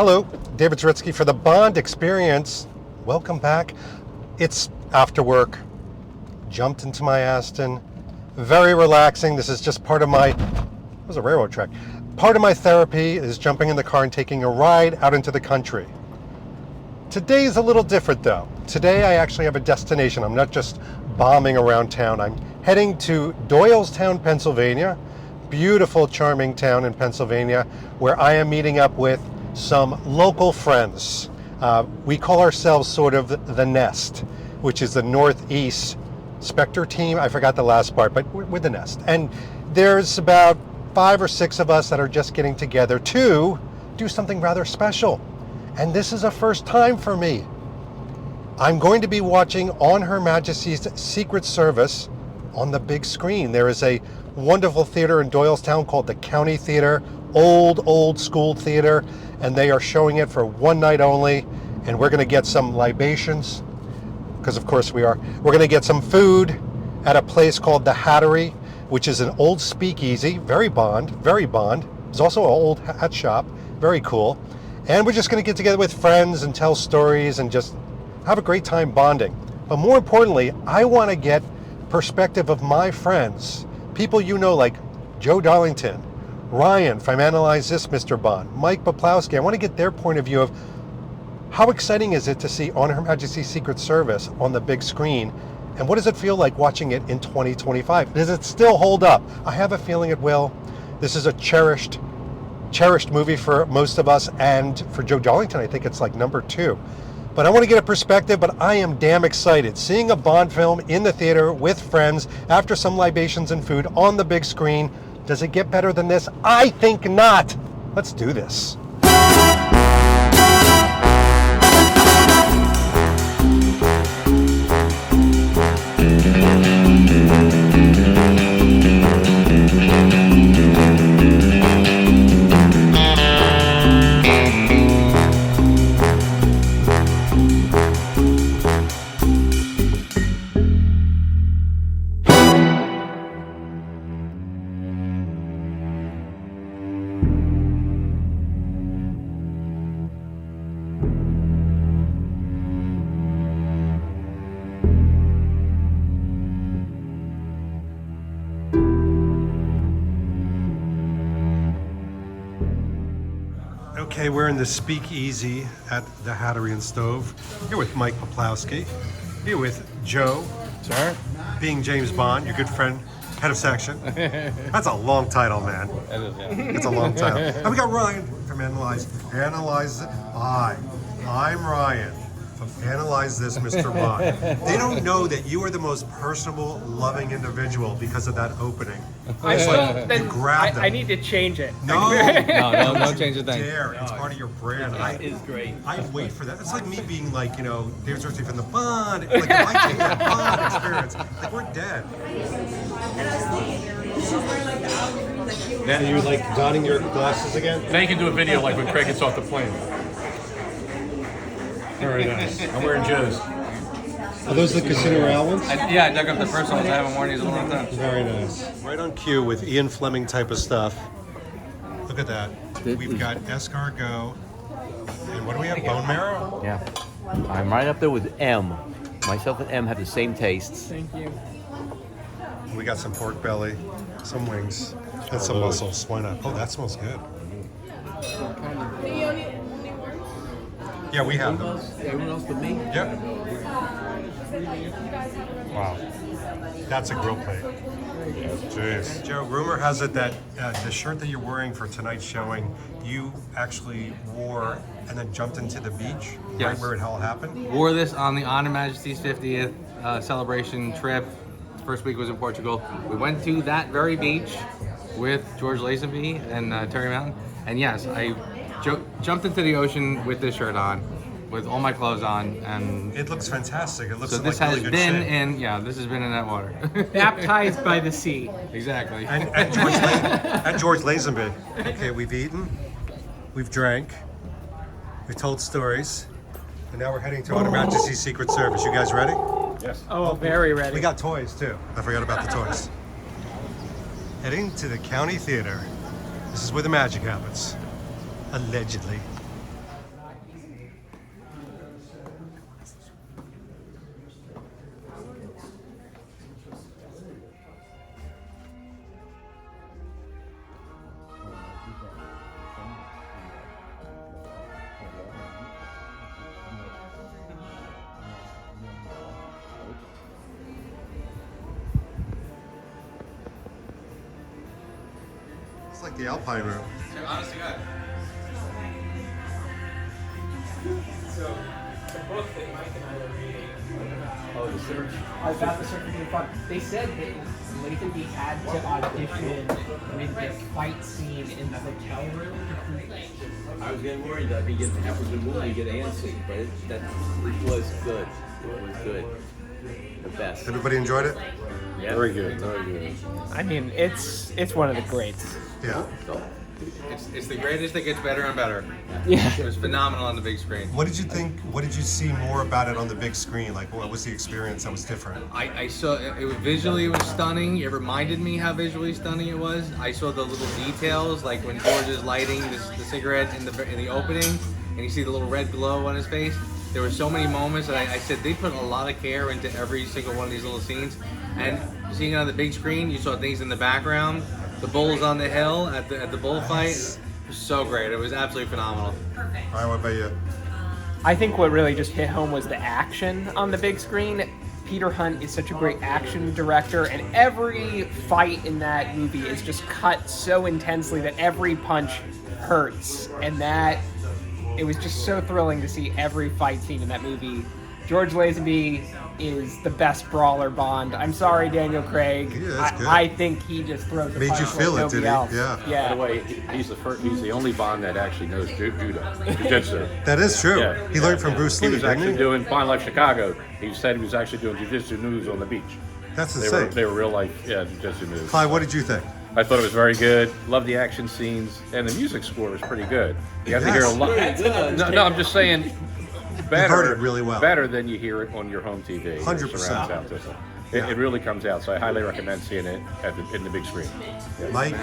Hello, David Zaritsky for the Bond Experience. Welcome back. It's after work. Jumped into my Aston. Very relaxing. This is just part of my, it was a railroad track. Part of my therapy is jumping in the car and taking a ride out into the country. Today is a little different though. Today I actually have a destination. I'm not just bombing around town. I'm heading to Doylestown, Pennsylvania. Beautiful, charming town in Pennsylvania, where I am meeting up with some local friends. We call ourselves sort of the Nest, which is the Northeast Spectre team. I forgot the last part, but we're the Nest. And there's about 5 or 6 of us that are just getting together to do something rather special. And this is a first time for me. I'm going to be watching on Her Majesty's Secret Service on the big screen. There is a wonderful theater in Doylestown called the County Theater, old school theater, and they are showing it for one night only. And we're going to get some libations, because of course we are. We're going to get some food at a place called the Hattery, which is an old speakeasy, very Bond. It's also an old hat shop, very cool. And we're just going to get together with friends and tell stories and just have a great time bonding. But more importantly, I want to get perspective of my friends, people you know like Joe Darlington, Ryan from Analyze This, Mr. Bond, Mike Poplowski. I want to get their point of view of how exciting is it to see On Her Majesty's Secret Service on the big screen, and what does it feel like watching it in 2025? Does it still hold up? I have a feeling it will. This is a cherished movie for most of us, and for Joe Darlington, I think it's like number 2. But I want to get a perspective, but I am damn excited. Seeing a Bond film in the theater with friends after some libations and food on the big screen. Does it get better than this? I think not. Let's do this. Okay, we're in the speakeasy at the Hattery and Stove. Here with Mike Poplowski. Here with Joe. Sir? Being James Bond, your good friend, head of section. That's a long title, man. That is, yeah. It's a long title. And we got Ryan from Analyze It. I'm Ryan from Analyze This, Mr. Bond. They don't know that you are the most personable, loving individual because of that opening. It's like you grabbed them. I need to change it. No, No, change the thing. dare. It's part of your brand. That is great. I wait for that. It's like me being like, David Zaritsky from the Bond. Like, if I take that Bond experience, like, we're dead. Now you like donning your glasses again? Now you can do a video like when Craig gets off the plane. Very nice. I'm wearing Joe's. Are those the Casino Royale ones? Yeah, I dug up the first ones. I haven't worn these in a long time. Very nice. Right on cue with Ian Fleming type of stuff. Look at that. We've got escargot. And what do we have? Bone marrow? Yeah. I'm right up there with M. Myself and M have the same tastes. Thank you. We got some pork belly, some wings, and some mussels. Why not? Oh, that smells good. Yeah, we have them. Everyone else but me? Yep. Wow. That's a grill plate. Jeez. Joe, rumor has it that the shirt that you're wearing for tonight's showing, you actually wore and then jumped into the beach, right Yes. where it all happened? Wore this on the On Her Majesty's 50th celebration trip. First week was in Portugal. We went to that very beach with George Lazenby and Terry Mountain. And yes, I jumped into the ocean with this shirt on, with all my clothes on, and It looks fantastic. It looks so like this has really good been shape. this has been in that water. Baptized by the sea. Exactly. And George Lazenby. Okay, we've eaten, we've drank, we've told stories, and now we're heading to Her Majesty's Secret Service. You guys ready? Yes. Oh, very ready. We got toys too. I forgot about the toys. Heading to the County Theater. This is where the magic happens. Allegedly. like the Alpine room. Honest to God. So, the book that Mike and I were reading about the Search for Fun. They said that Lazenby had to audition with this fight scene in the hotel room. I was getting worried that after the movie you get antsy, but it was good. It was good. The best. Everybody enjoyed it? Yeah. Very good, very good. I mean, it's one of the greats. Yeah. It's the greatest that gets better and better. Yeah. It was phenomenal on the big screen. What did you think? What did you see more about it on the big screen? Like, what was the experience that was different? I saw it was visually, it was stunning. It reminded me how visually stunning it was. I saw the little details, like when George is lighting the cigarette in the opening, and you see the little red glow on his face. There were so many moments that I said they put a lot of care into every single one of these little scenes. And seeing it on the big screen, you saw things in the background. The bulls on the hill at the bullfight. Yes. It was so great. It was absolutely phenomenal. All right, what about you? I think what really just hit home was the action on the big screen. Peter Hunt is such a great action director, and every fight in that movie is just cut so intensely that every punch hurts. And that it was just so thrilling to see every fight scene in that movie. George Lazenby is the best brawler Bond. I'm sorry, Daniel Craig. Yeah, that's good. I think he just throws the Made punch you feel like it, did nobody he? else. Yeah. By the way, he's the only Bond that actually knows jiu-jitsu. That is true. Yeah. He learned from Bruce He Lee, was didn't actually he? doing Bond Life Chicago. He said he was actually doing jiu-jitsu moves on the beach. That's They insane. were real life, jiu-jitsu moves. Clyde, what did you think? I thought it was very good. Loved the action scenes, and the music score was pretty good. You have to hear a Yes. lot. No, I'm just saying. Better, heard it really well. Better than you hear it on your home TV. 100%. Surround sound system. Yeah. It really comes out, so I highly recommend seeing it in the big screen. Mike,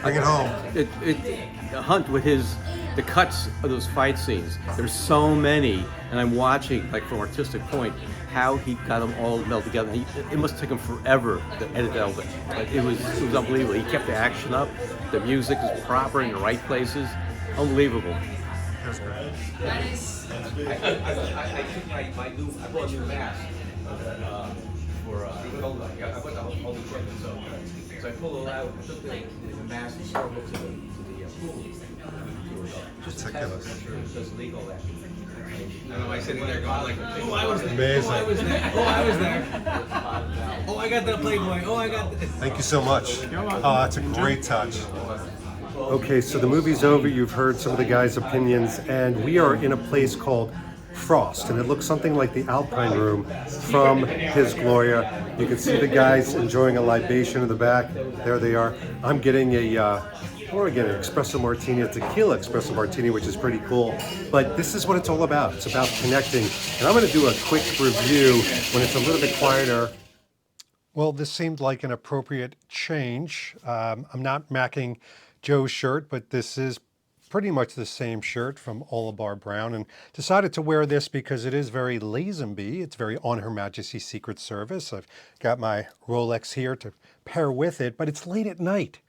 bring it home. The Hunt with the cuts of those fight scenes. There's so many, and I'm watching, like from artistic point, how he got them all meld together. It must take him forever to edit all of it. Like, it was unbelievable. He kept the action up. The music is proper in the right places. Unbelievable. I took my new, I bought a new mask for I bought the whole equipment, so I pulled it out, took the mask and smuggled to the pool. Just to test, make sure it doesn't leak all that. I know, I sitting there going like, oh, I was there. Amazing. Oh, I was there. Oh, I was there. Oh, I got that Playboy. Oh, I got this. Thank you so much. Oh, that's a great touch. Okay, so the movie's over. You've heard some of the guys' opinions, and we are in a place called Frost, and it looks something like the Alpine Room from His Gloria. You can see the guys enjoying a libation in the back. There they are. I'm getting an espresso martini, a tequila espresso martini, which is pretty cool. But this is what it's all about. It's about connecting. And I'm going to do a quick review when it's a little bit quieter. Well, this seemed like an appropriate change. I'm not macking Joe's shirt, but this is pretty much the same shirt from Olibar Brown, and decided to wear this because it is very Lazenby. It's very On Her Majesty's Secret Service. I've got my Rolex here to pair with it, but it's late at night.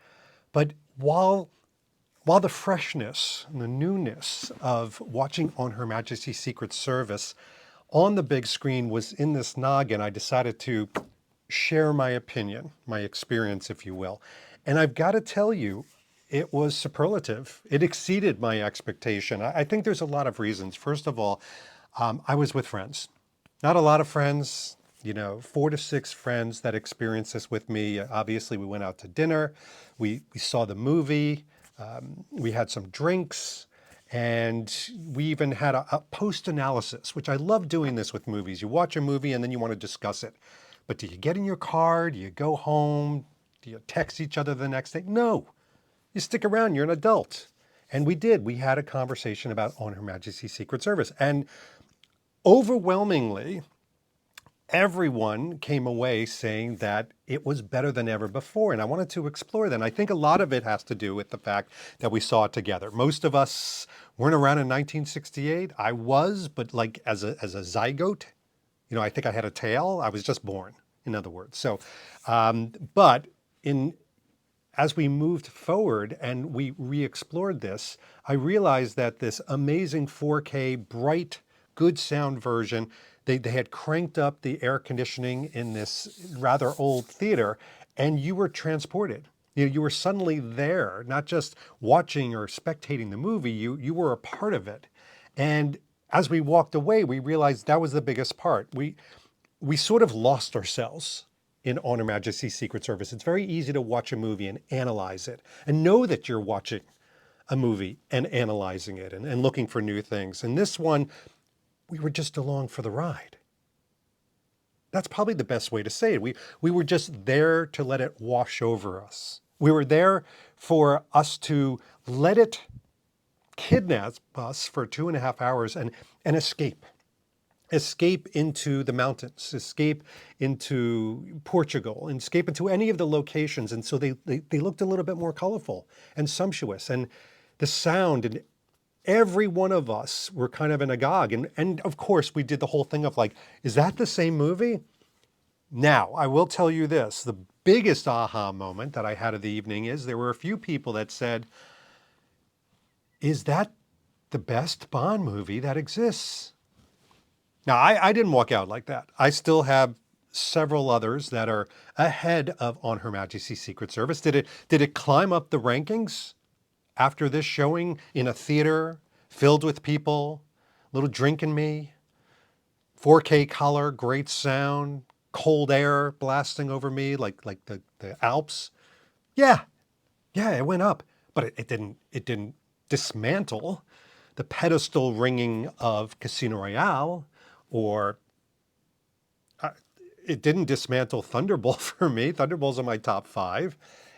But while the freshness and the newness of watching On Her Majesty's Secret Service on the big screen was in this noggin, I decided to share my opinion, my experience, if you will. And I've got to tell you, it was superlative. It exceeded my expectation. I think there's a lot of reasons. First of all, I was with friends. Not a lot of friends, 4 to 6 friends that experienced this with me. Obviously, we went out to dinner. We saw the movie. We had some drinks. And we even had a post-analysis, which I love doing this with movies. You watch a movie and then you want to discuss it. But do you get in your car? Do you go home? Do you text each other the next day? No. You stick around, you're an adult. And we did. We had a conversation about On Her Majesty's Secret Service. And overwhelmingly, everyone came away saying that it was better than ever before. And I wanted to explore that. And I think a lot of it has to do with the fact that we saw it together. Most of us weren't around in 1968. I was, but like as a zygote, I think I had a tail. I was just born, in other words. So, as we moved forward and we re-explored this, I realized that this amazing 4K, bright, good sound version, they had cranked up the air conditioning in this rather old theater, and you were transported. You were suddenly there, not just watching or spectating the movie, you were a part of it. And as we walked away, we realized that was the biggest part. We sort of lost ourselves in On Her Majesty's Secret Service. It's very easy to watch a movie and analyze it and know that you're watching a movie and analyzing it and looking for new things. And this one, we were just along for the ride. That's probably the best way to say it. We were just there to let it wash over us. We were there for us to let it kidnap us for 2.5 hours and escape. Escape into the mountains, escape into Portugal, and escape into any of the locations. And so they looked a little bit more colorful and sumptuous. And the sound, and every one of us were kind of in agog. And of course, we did the whole thing of like, is that the same movie? Now, I will tell you this, the biggest aha moment that I had of the evening is there were a few people that said, is that the best Bond movie that exists? Now, I didn't walk out like that. I still have several others that are ahead of On Her Majesty's Secret Service. Did it climb up the rankings after this showing in a theater filled with people, little drink in me, 4K color, great sound, cold air blasting over me like the Alps? Yeah, it went up, but it didn't dismantle the pedestal ringing of Casino Royale, or it didn't dismantle Thunderball for me. Thunderball's in my top 5.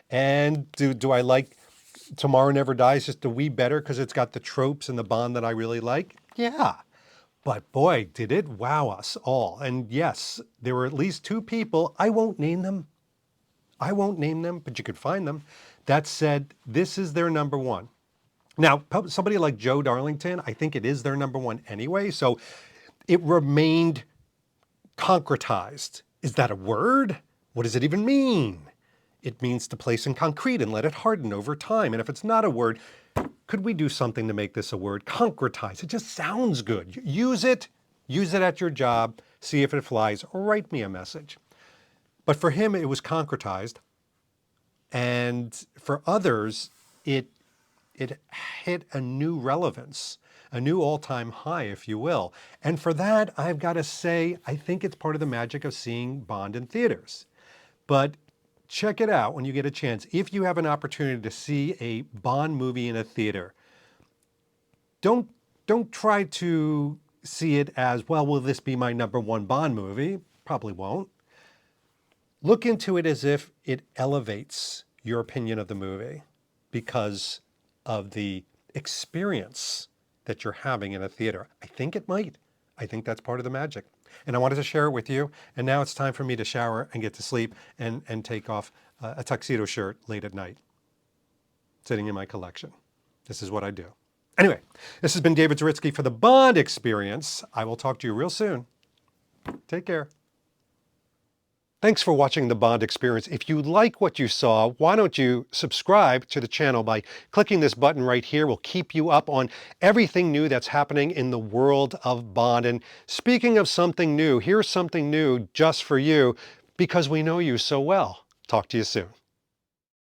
And do I like Tomorrow Never Dies just a wee better because it's got the tropes and the Bond that I really like? Yeah. But boy, did it wow us all. And yes, there were at least 2 people, I won't name them, but you could find them, that said this is their number one. Now, somebody like Joe Darlington, I think it is their number one anyway, so it remained concretized. Is that a word? What does it even mean? It means to place in concrete and let it harden over time. And if it's not a word, could we do something to make this a word? Concretize. It just sounds good. Use it at your job, see if it flies, or write me a message. But for him, it was concretized. And for others, it hit a new relevance, a new all-time high, if you will. And for that, I've got to say, I think it's part of the magic of seeing Bond in theaters. But check it out when you get a chance. If you have an opportunity to see a Bond movie in a theater, don't try to see it as, well, will this be my number one Bond movie? Probably won't. Look into it as if it elevates your opinion of the movie because of the experience that you're having in a theater. I think it might. I think that's part of the magic. And I wanted to share it with you. And now it's time for me to shower and get to sleep and take off a tuxedo shirt late at night, sitting in my collection. This is what I do. Anyway, this has been David Zaritsky for the Bond Experience. I will talk to you real soon. Take care. Thanks for watching the Bond Experience. If you like what you saw, why don't you subscribe to the channel by clicking this button right here. We'll keep you up on everything new that's happening in the world of Bond. And speaking of something new, here's something new just for you because we know you so well. Talk to you soon.